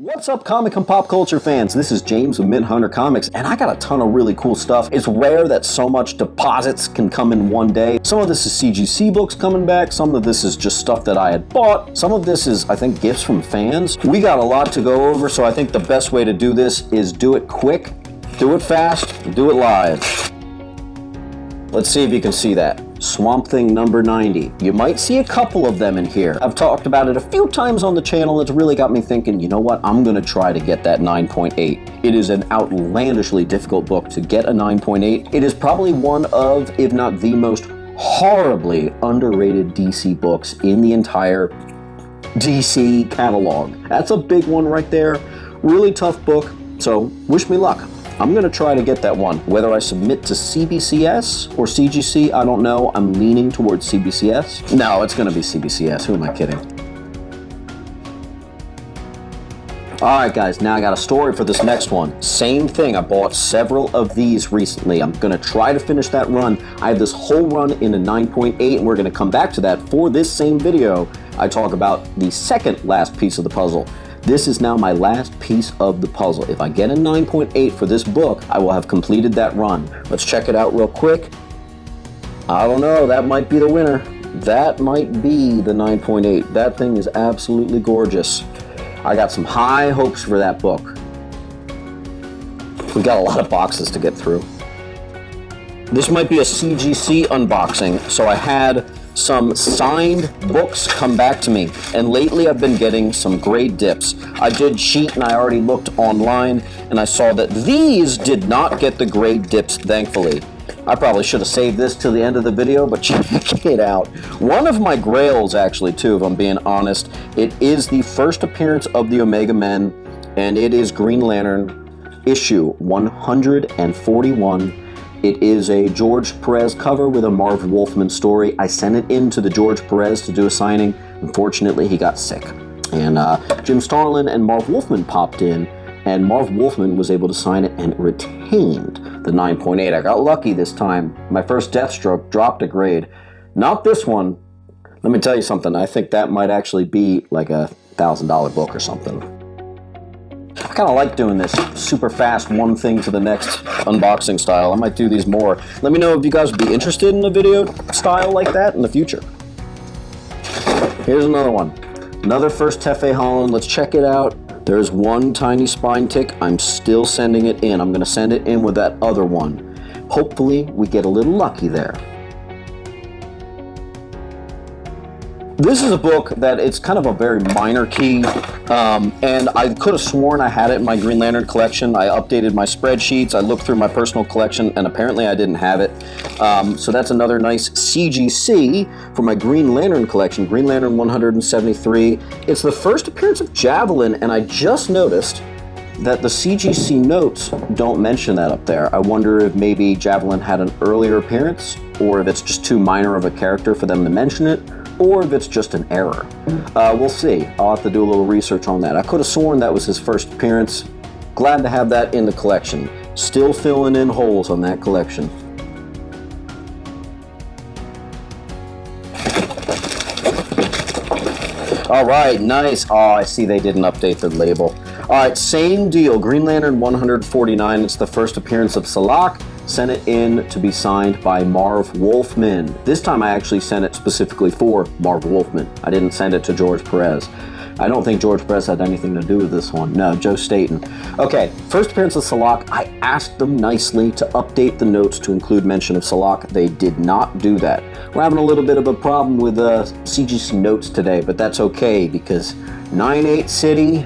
What's up, comic and pop culture fans? This is James with Mint Hunter Comics, and I got a ton of really cool stuff. It's rare that so much deposits can come in one day. Some of this is CGC books coming back, some of this is just stuff that I had bought, some of this is, I think, gifts from fans. We got a lot to go over, so I think the best way to do this is do it quick, do it fast, do it live. Let's see if you can see that. Swamp Thing number 90. You might see a couple of them in here. I've talked about it a few times on the channel. It's really got me thinking, you know what? I'm gonna try to get that 9.8. It is an outlandishly difficult book to get a 9.8. It is probably one of, if not the most horribly underrated DC books in the entire DC catalog. That's a big one right there. Really tough book, so wish me luck. I'm gonna try to get that one. Whether I submit to CBCS or CGC, I don't know. I'm leaning towards CBCS. No, it's gonna be CBCS. Who am I kidding? All right, guys, now I got a story for this next one. Same thing, I bought several of these recently. I'm gonna try to finish that run. I have this whole run in a 9.8, and we're gonna come back to that for this same video. I talk about the second last piece of the puzzle. This is now my last piece of the puzzle. If I get a 9.8 for this book, I will have completed that run. Let's check it out real quick. I don't know, that might be the winner. That might be the 9.8. That thing is absolutely gorgeous. I got some high hopes for that book. We got a lot of boxes to get through. This might be a CGC unboxing, so I had some signed books come back to me, and lately I've been getting some grade dips. I did cheat and I already looked online and I saw that these did not get the grade dips, thankfully. I probably should have saved this till the end of the video, but check it out. One of my grails, actually, too, if I'm being honest, it is the first appearance of the Omega Men, and it is Green Lantern issue 141. It is a George Perez cover with a Marv Wolfman story. I sent it in to the George Perez to do a signing. Unfortunately, he got sick. And Jim Starlin and Marv Wolfman popped in, and Marv Wolfman was able to sign it and retained the 9.8. I got lucky this time. My first Deathstroke dropped a grade. Not this one. Let me tell you something. I think that might actually be like a $1,000 book or something. I kind of like doing this super fast, one thing to the next unboxing style. I might do these more. Let me know if you guys would be interested in a video style like that in the future. Here's another one. Another first Tefe Holland. Let's check it out. There's one tiny spine tick. I'm still sending it in. I'm going to send it in with that other one. Hopefully, we get a little lucky there. This is a book that it's kind of a very minor key, and I could have sworn I had it in my Green Lantern collection. I updated my spreadsheets, I looked through my personal collection, and apparently I didn't have it. So that's another nice CGC for my Green Lantern collection, Green Lantern 173. It's the first appearance of Javelin, and I just noticed that the CGC notes don't mention that up there. I wonder if maybe Javelin had an earlier appearance, or if it's just too minor of a character for them to mention it, or if it's just an error. We'll see. I'll have to do a little research on that. I could have sworn that was his first appearance. Glad to have that in the collection. Still filling in holes on that collection. All right, nice. Oh, I see they didn't update the label. All right, same deal. Green Lantern 149. It's the first appearance of Salak. Sent it in to be signed by Marv Wolfman. This time I actually sent it specifically for Marv Wolfman. I didn't send it to George Perez. I don't think George Perez had anything to do with this one. No, Joe Staten. Okay, first appearance of Salak. I asked them nicely to update the notes to include mention of Salak. They did not do that. We're having a little bit of a problem with CGC notes today, but that's okay because 9/8 City,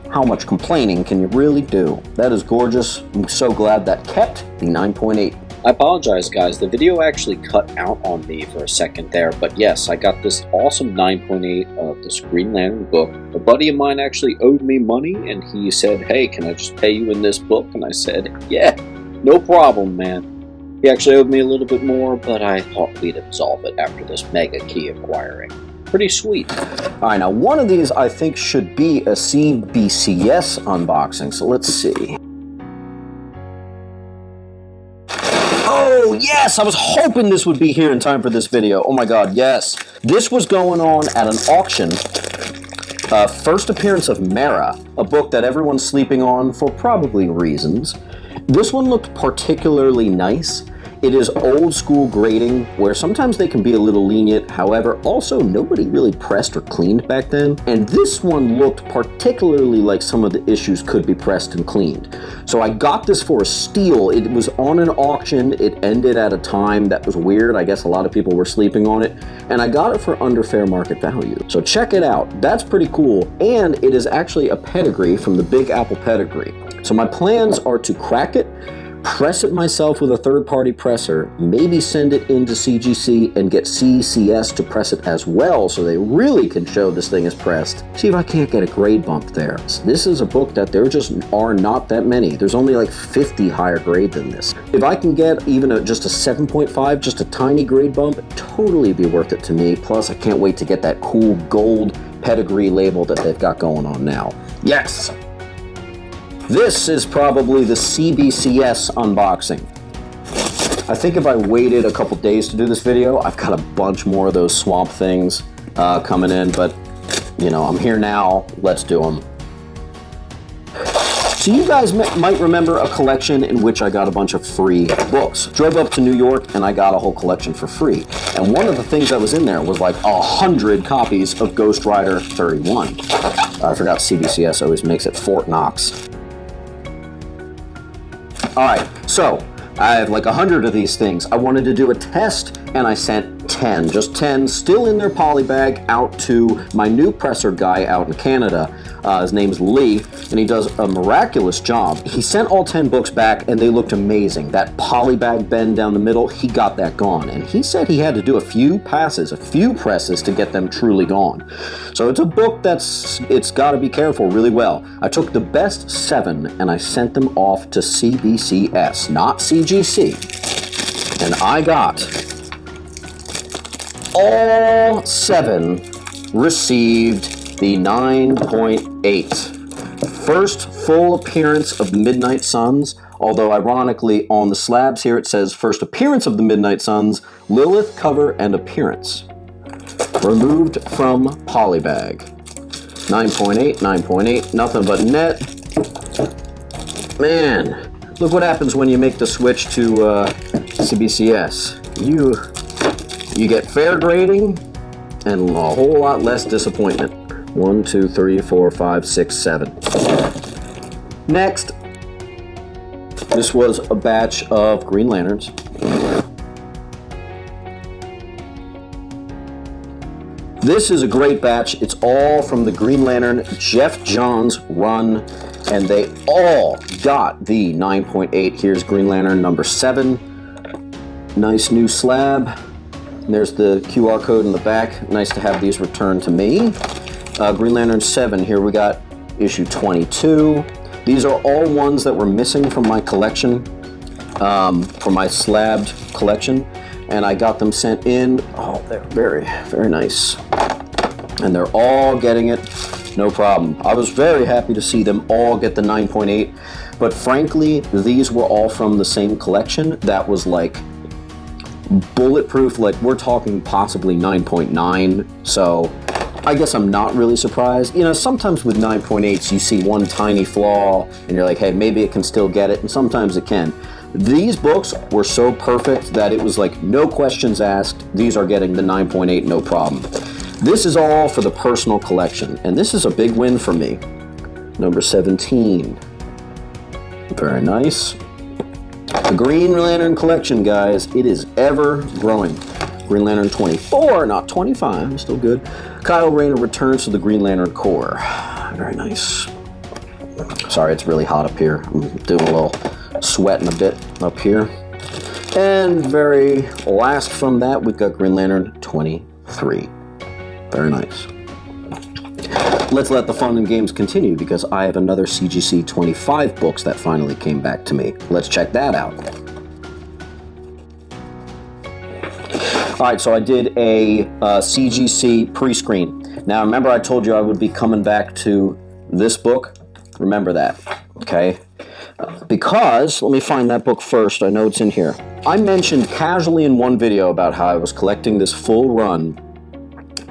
how much complaining can you really do? That is gorgeous. I'm so glad that kept the 9.8. I apologize, guys. The video actually cut out on me for a second there, but yes, I got this awesome 9.8 of this Green Lantern book. A buddy of mine actually owed me money, and he said, hey, can I just pay you in this book? And I said, yeah, no problem, man. He actually owed me a little bit more, but I thought we'd absolve it after this mega key acquiring. Pretty sweet. All right, now one of these I think should be a CBCS unboxing, so let's see. Oh, yes! I was hoping this would be here in time for this video. Oh my god, yes. This was going on at an auction First appearance of Mara, a book that everyone's sleeping on for probably reasons. This one looked particularly nice. It is old school grading, where sometimes they can be a little lenient, however, also nobody really pressed or cleaned back then, and this one looked particularly like some of the issues could be pressed and cleaned. So I got this for a steal. It was on an auction, it ended at a time that was weird, I guess a lot of people were sleeping on it, and I got it for under fair market value. So check it out, that's pretty cool, and it is actually a pedigree from the Big Apple pedigree. So my plans are to crack it, press it myself with a third-party presser, maybe send it into CGC and get CBCS to press it as well so they really can show this thing is pressed. See if I can't get a grade bump there. This is a book that there just are not that many. There's only like 50 higher grade than this. If I can get even just a 7.5, just a tiny grade bump, totally be worth it to me. Plus, I can't wait to get that cool gold pedigree label that they've got going on now. Yes! This is probably the CBCS unboxing. I think if I waited a couple days to do this video, I've got a bunch more of those swamp things coming in, but you know, I'm here now, let's do them. So you guys might remember a collection in which I got a bunch of free books. Drove up to New York and I got a whole collection for free. And one of the things that was in there was like 100 copies of Ghost Rider 31. I forgot CBCS always makes it Fort Knox. Alright, so I have like 100 of these things. I wanted to do a test and I sent 10, just 10, still in their poly bag, out to my new presser guy out in Canada. His name's Lee, and he does a miraculous job. He sent all 10 books back and they looked amazing. That poly bag bend down the middle, he got that gone. And he said he had to do a few passes, a few presses to get them truly gone. So it's a book it's got to be careful really well. I took the best 7 and I sent them off to CBCS, not CGC. And I got all 7 received the 9.8. First full appearance of the Midnight Suns, although ironically on the slabs here it says first appearance of the Midnight Suns, Lilith cover and appearance. Removed from polybag. 9.8, 9.8, nothing but net. Man, look what happens when you make the switch to CBCS. You get fair grading and a whole lot less disappointment. 1, 2, 3, 4, 5, 6, 7. Next, this was a batch of Green Lanterns. This is a great batch. It's all from the Green Lantern Jeff Johns run, and they all got the 9.8. Here's Green Lantern number 7. Nice new slab. And there's the QR code in the back. Nice to have these returned to me. Green Lantern 7, here we got issue 22. These are all ones that were missing from my collection, from my slabbed collection, and I got them sent in. Oh, they're very, very nice. And they're all getting it, no problem. I was very happy to see them all get the 9.8, but frankly, these were all from the same collection that was like bulletproof, like we're talking possibly 9.9, so I guess I'm not really surprised. You know, sometimes with 9.8s you see one tiny flaw and you're like, hey, maybe it can still get it, and sometimes it can. These books were so perfect that it was like no questions asked. These are getting the 9.8, no problem. This is all for the personal collection, and this is a big win for me. Number 17. Very nice. The Green Lantern collection, guys, it is ever growing. Green Lantern 24, not 25, still good. Kyle Rayner returns to the Green Lantern Corps. Very nice. Sorry, it's really hot up here. I'm doing a little sweating a bit up here. And very last from that, we've got Green Lantern 23. Very nice. Let's let the fun and games continue because I have another CGC 25 books that finally came back to me. Let's check that out. Alright, so I did a CGC pre-screen. Now remember I told you I would be coming back to this book? Remember that, okay? Because, let me find that book first, I know it's in here. I mentioned casually in one video about how I was collecting this full run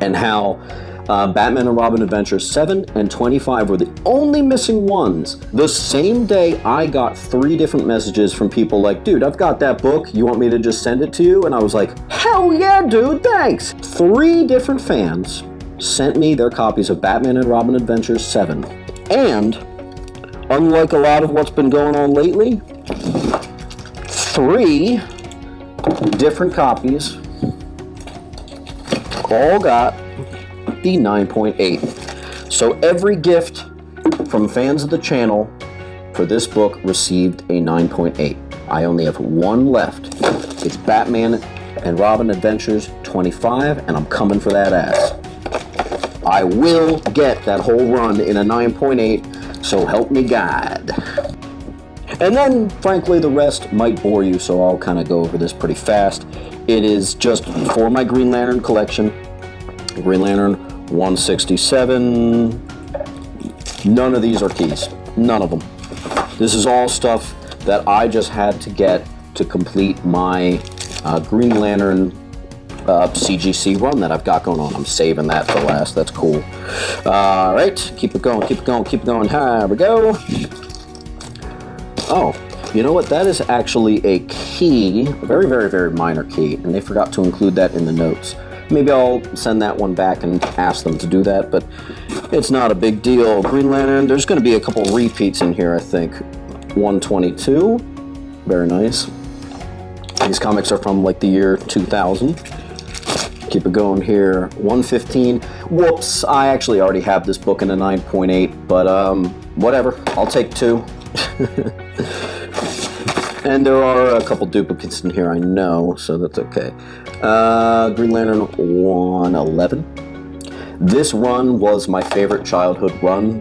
and how Batman and Robin Adventures 7 and 25 were the only missing ones. The same day, I got 3 different messages from people like, dude, I've got that book. You want me to just send it to you? And I was like, hell yeah, dude, thanks. 3 different fans sent me their copies of Batman and Robin Adventures 7. And, unlike a lot of what's been going on lately, 3 different copies all got the 9.8. So every gift from fans of the channel for this book received a 9.8. I only have one left. It's Batman and Robin Adventures 25, and I'm coming for that ass. I will get that whole run in a 9.8, so help me God. And then, frankly, the rest might bore you, so I'll kind of go over this pretty fast. It is just for my Green Lantern collection. Green Lantern 167. None of these are keys. None of them. This is all stuff that I just had to get to complete my Green Lantern CGC run that I've got going on. I'm saving that for last. That's cool. All right, keep it going, keep it going, keep it going. Here we go. Oh, you know what? That is actually a key, a very, very, very minor key, and they forgot to include that in the notes. Maybe I'll send that one back and ask them to do that, but it's not a big deal. Green Lantern, there's going to be a couple repeats in here, I think. 122, very nice. These comics are from like the year 2000. Keep it going here. 115. Whoops, I actually already have this book in a 9.8, but whatever. I'll take 2. And there are a couple duplicates in here, I know, so that's okay. Green Lantern 111. This run was my favorite childhood run.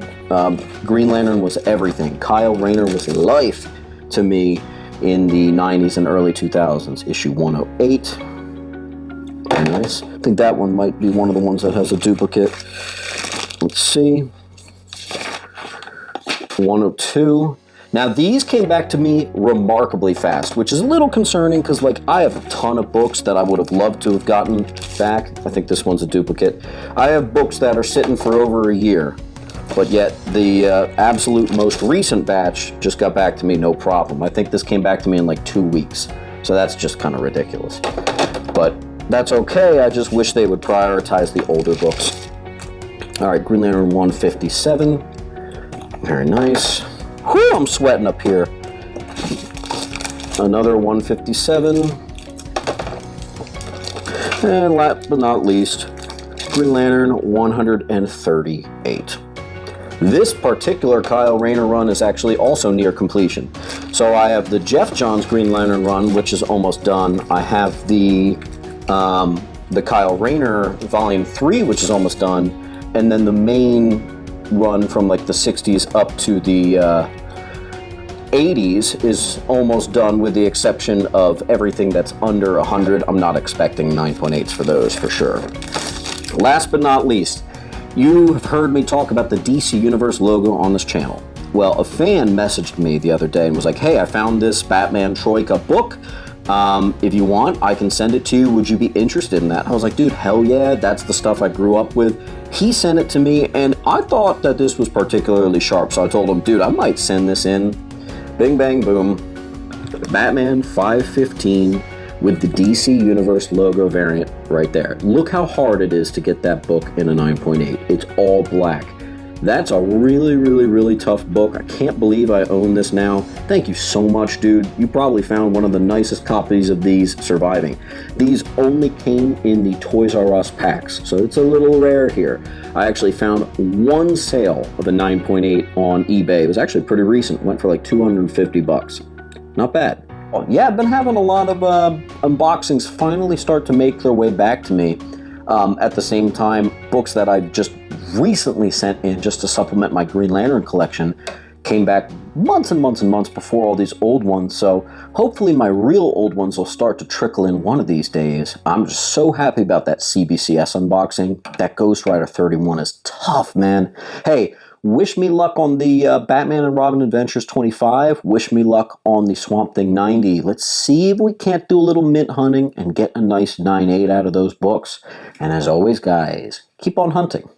Green Lantern was everything. Kyle Rayner was life to me in the 90s and early 2000s. Issue 108. Very nice. I think that one might be one of the ones that has a duplicate. Let's see. 102. Now, these came back to me remarkably fast, which is a little concerning because, like, I have a ton of books that I would have loved to have gotten back. I think this one's a duplicate. I have books that are sitting for over a year, but yet the absolute most recent batch just got back to me no problem. I think this came back to me in like 2 weeks, so that's just kind of ridiculous. But that's okay. I just wish they would prioritize the older books. All right, Green Lantern 157. Very nice. Whew, I'm sweating up here. Another 157. And last but not least, Green Lantern 138. This particular Kyle Rayner run is actually also near completion. So I have the Jeff Johns Green Lantern run, which is almost done. I have the Kyle Rayner Volume 3, which is almost done. And then the main run from like the 60s up to the 80s is almost done, with the exception of everything that's under 100. I'm not expecting 9.8s for those for sure. Last but not least, you have heard me talk about the DC Universe logo on this channel. Well, a fan messaged me the other day and was like, hey, I found this Batman Troika book. If you want, I can send it to you. Would you be interested in that? I was like, dude, hell yeah, that's the stuff I grew up with. He sent it to me, and I thought that this was particularly sharp, so I told him, dude, I might send this in. Bing, bang, boom. Batman 515 with the DC Universe logo variant right there. Look how hard it is to get that book in a 9.8. It's all black. That's a really, really, really tough book. I can't believe I own this now. Thank you so much, dude. You probably found one of the nicest copies of these surviving. These only came in the Toys R Us packs, so it's a little rare here. I actually found one sale of a 9.8 on eBay. It was actually pretty recent. Went for like 250 bucks. Not bad. Oh, yeah, I've been having a lot of unboxings finally start to make their way back to me. At the same time, books that I just recently sent in just to supplement my Green Lantern collection came back months and months and months before all these old ones, so hopefully my real old ones will start to trickle in one of these days. I'm just so happy about that CBCS unboxing. That Ghost Rider 31 is tough, man. Hey, Wish me luck on the Batman and Robin Adventures 25. Wish me luck on the Swamp Thing 90. Let's see if we can't do a little mint hunting and get a nice 9.8 out of those books. And as always, guys, keep on hunting.